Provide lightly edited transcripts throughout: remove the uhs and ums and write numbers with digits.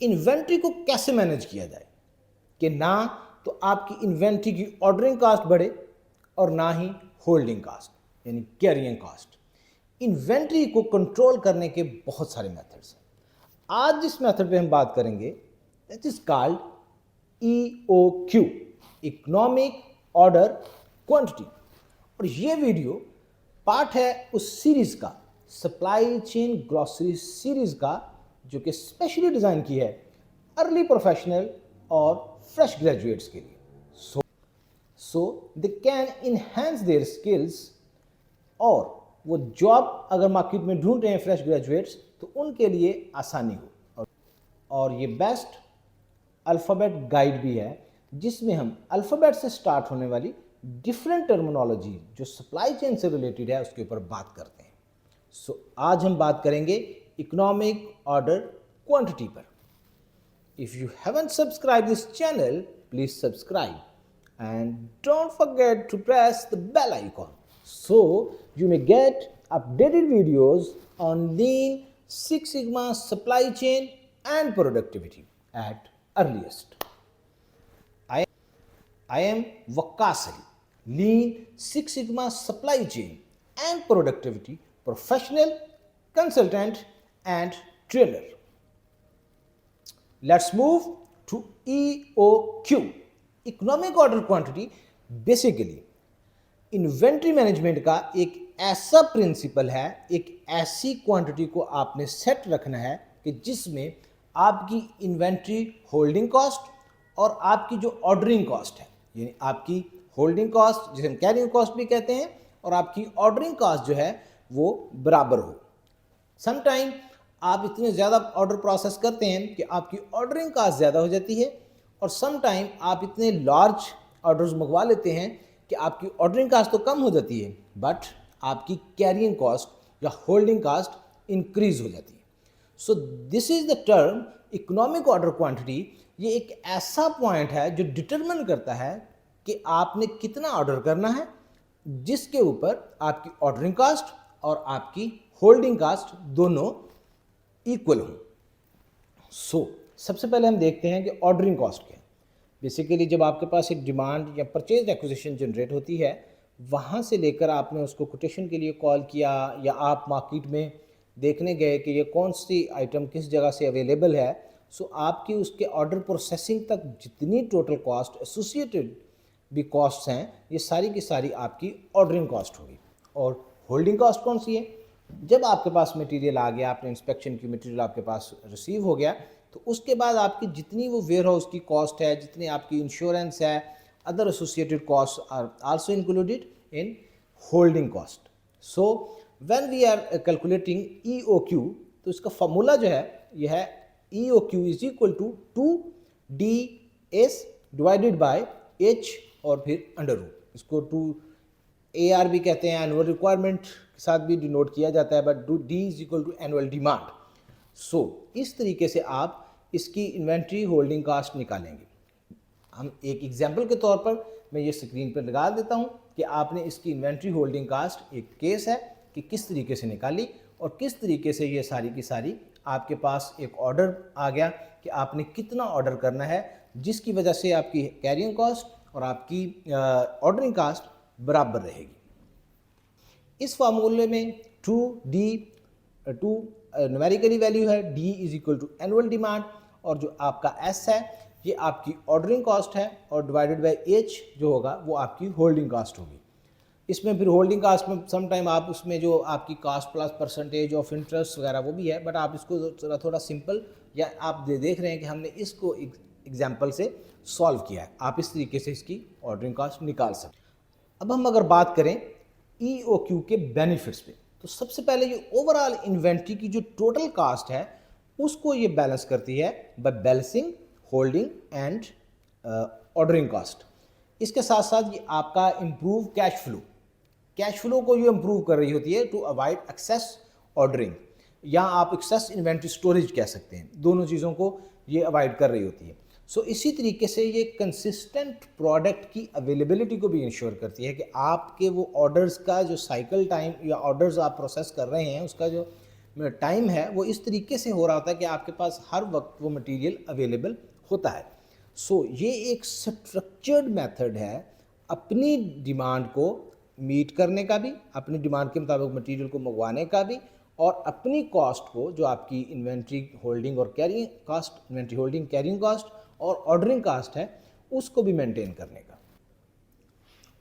Inventory को कैसे manage किया जाए कि ना तो आपकी इन्वेंट्री की ऑर्डरिंग कास्ट बढ़े और ना ही होल्डिंग कास्ट यानी कैरिंग कास्ट। इन्वेंट्री को कंट्रोल करने के बहुत सारे मेथड्स हैं। आज जिस मेथड पे हम बात करेंगे that is called EOQ, economic order quantity. और ये वीडियो पार्ट है उस सीरीज का, सप्लाई चेन ग्रॉसरी सीरीज का, जो कि स्पेशली डिजाइन की है अर्ली प्रोफेशनल और फ्रेश ग्रेजुएट्स के लिए, so they can enhance their skills. और वो जॉब अगर मार्केट में ढूंढ रहे हैं फ्रेश ग्रेजुएट्स तो उनके लिए आसानी हो। और ये बेस्ट अल्फ़ाबेट गाइड भी है जिसमें हम अल्फ़ाबेट से स्टार्ट होने वाली डिफरेंट टर्मिनोलॉजी जो सप्लाई चेन से रिलेटेड है उसके ऊपर बात करते हैं। सो आज हम बात करेंगे इकोनॉमिक ऑर्डर क्वांटिटी पर। If you haven't subscribe this channel, please subscribe and don't forget to press the bell icon so you may get updated videos on Lean Six Sigma supply chain and productivity at earliest. I am Waqas Ali, Lean Six Sigma supply chain and productivity professional, consultant and trainer. Let's move to EOQ. Economic order quantity basically inventory management का एक ऐसा principal है, एक ऐसी quantity को आपने set रखना है कि जिसमें आपकी इन्वेंट्री होल्डिंग कॉस्ट और आपकी जो ऑर्डरिंग कॉस्ट है, यानी आपकी होल्डिंग कॉस्ट जिसे हम कैरिंग कॉस्ट भी कहते हैं और आपकी ऑर्डरिंग कॉस्ट जो है वो बराबर हो। समटाइम आप इतने ज़्यादा ऑर्डर प्रोसेस करते हैं कि आपकी ऑर्डरिंग कॉस्ट ज़्यादा हो जाती है और सम टाइम आप इतने लार्ज ऑर्डर्स मंगवा लेते हैं कि आपकी ऑर्डरिंग कास्ट तो कम हो जाती है बट आपकी कैरिंग कॉस्ट या होल्डिंग कास्ट इंक्रीज हो जाती है। So this is the term economic order quantity. ये एक ऐसा पॉइंट है जो डिटरमिन करता है कि आपने कितना ऑर्डर करना है, जिसके ऊपर आपकी ऑर्डरिंग कास्ट और आपकी होल्डिंग कास्ट दोनों इक्वल हों। सो सबसे पहले हम देखते हैं कि ऑर्डरिंग कॉस्ट क्या है। बेसिकली जब आपके पास एक डिमांड या परचेज एक्विजिशन जनरेट होती है, वहाँ से लेकर आपने उसको कोटेशन के लिए कॉल किया या आप मार्केट में देखने गए कि ये कौन सी आइटम किस जगह से अवेलेबल है, सो आपकी उसके ऑर्डर प्रोसेसिंग तक जितनी टोटल कॉस्ट एसोसिएटेड भी कॉस्ट्स हैं, ये सारी की सारी आपकी ऑर्डरिंग कॉस्ट होगी। और होल्डिंग कॉस्ट कौन सी है? जब आपके पास मटेरियल आ गया, आपने इंस्पेक्शन की मटेरियल आपके पास रिसीव हो गया, तो उसके बाद आपकी जितनी वो वेयर हाउस की कॉस्ट है, जितनी आपकी इंश्योरेंस है, other associated cost are also included in holding cost. So when we are calculating EOQ, तो इसका फॉर्मूला जो है ये है EOQ is equal to 2DS divided by H और फिर अंडर रूट। इसको 2AR भी कहते हैं, एनुअल रिक्वायरमेंट के साथ भी डिनोट किया जाता है, but D is equal to annual demand. So इस तरीके से आप इसकी इन्वेंट्री होल्डिंग कास्ट निकालेंगे। हम एक एग्जांपल के तौर पर मैं ये स्क्रीन पर लगा देता हूँ कि आपने इसकी इन्वेंट्री होल्डिंग कास्ट एक केस है कि किस तरीके से निकाली और किस तरीके से ये सारी की सारी आपके पास एक ऑर्डर आ गया कि आपने कितना ऑर्डर करना है, जिसकी वजह से आपकी कैरिंग कॉस्ट और आपकी ऑर्डरिंग कास्ट बराबर रहेगी। इस फार्मूले में 2 न्यूमेरिकली वैल्यू है, D is equal to annual demand, और जो आपका S है ये आपकी ऑर्डरिंग कॉस्ट है और डिवाइडेड बाय H जो होगा वो आपकी होल्डिंग कॉस्ट होगी। इसमें फिर होल्डिंग कास्ट में सम टाइम आप उसमें जो आपकी cost plus percentage of interest वगैरह वो भी है, बट आप इसको थोड़ा सिंपल या आप देख रहे हैं कि हमने इसको एग्जाम्पल से सॉल्व किया है, आप इस तरीके से इसकी ऑर्डरिंग कास्ट निकाल सकते। अब हम अगर बात करें EOQ के बेनिफिट्स पे, तो सबसे पहले ये ओवरऑल इन्वेंट्री की जो टोटल कास्ट है उसको ये बैलेंस करती है by balancing holding and ordering cost. इसके साथ साथ ये आपका इम्प्रूव कैश फ्लो को ये इम्प्रूव कर रही होती है टू अवॉइड एक्सेस ऑर्डरिंग, या आप एक्सेस इन्वेंट्री स्टोरेज कह सकते हैं, दोनों चीज़ों को ये अवॉइड कर रही होती है। सो इसी तरीके से ये कंसिस्टेंट प्रोडक्ट की अवेलेबिलिटी को भी इंश्योर करती है कि आपके वो ऑर्डर्स का जो साइकिल टाइम या ऑर्डर्स आप प्रोसेस कर रहे हैं उसका जो टाइम है वो इस तरीके से हो रहा होता है कि आपके पास हर वक्त वो मटेरियल अवेलेबल होता है। सो ये एक स्ट्रक्चर्ड मेथड है अपनी डिमांड को मीट करने का भी, अपनी डिमांड के मुताबिक मटेरियल को मंगवाने का भी, और अपनी कॉस्ट को, जो आपकी इन्वेंट्री होल्डिंग और carrying cost, inventory holding carrying cost और ऑर्डरिंग कॉस्ट है, उसको भी मेंटेन करने का।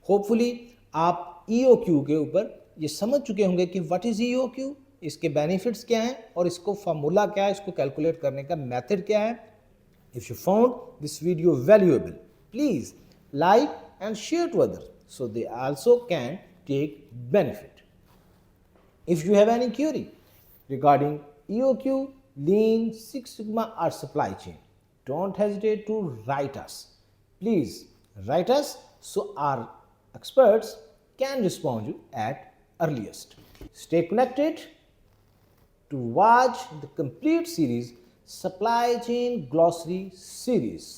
होपफुली आप ईओक्यू के ऊपर ये समझ चुके होंगे कि व्हाट इज ईओक्यू, इसके बेनिफिट्स क्या हैं और इसको फार्मूला क्या है, इसको कैलकुलेट करने का मेथड क्या है। If you found this video valuable, please like and share to others so they also can take benefit. If you have any query regarding EOQ, Lean, Six Sigma or supply chain, don't hesitate to write us. Please write us so our experts can respond you at earliest. Stay connected to watch the complete series, Supply Chain Glossary series.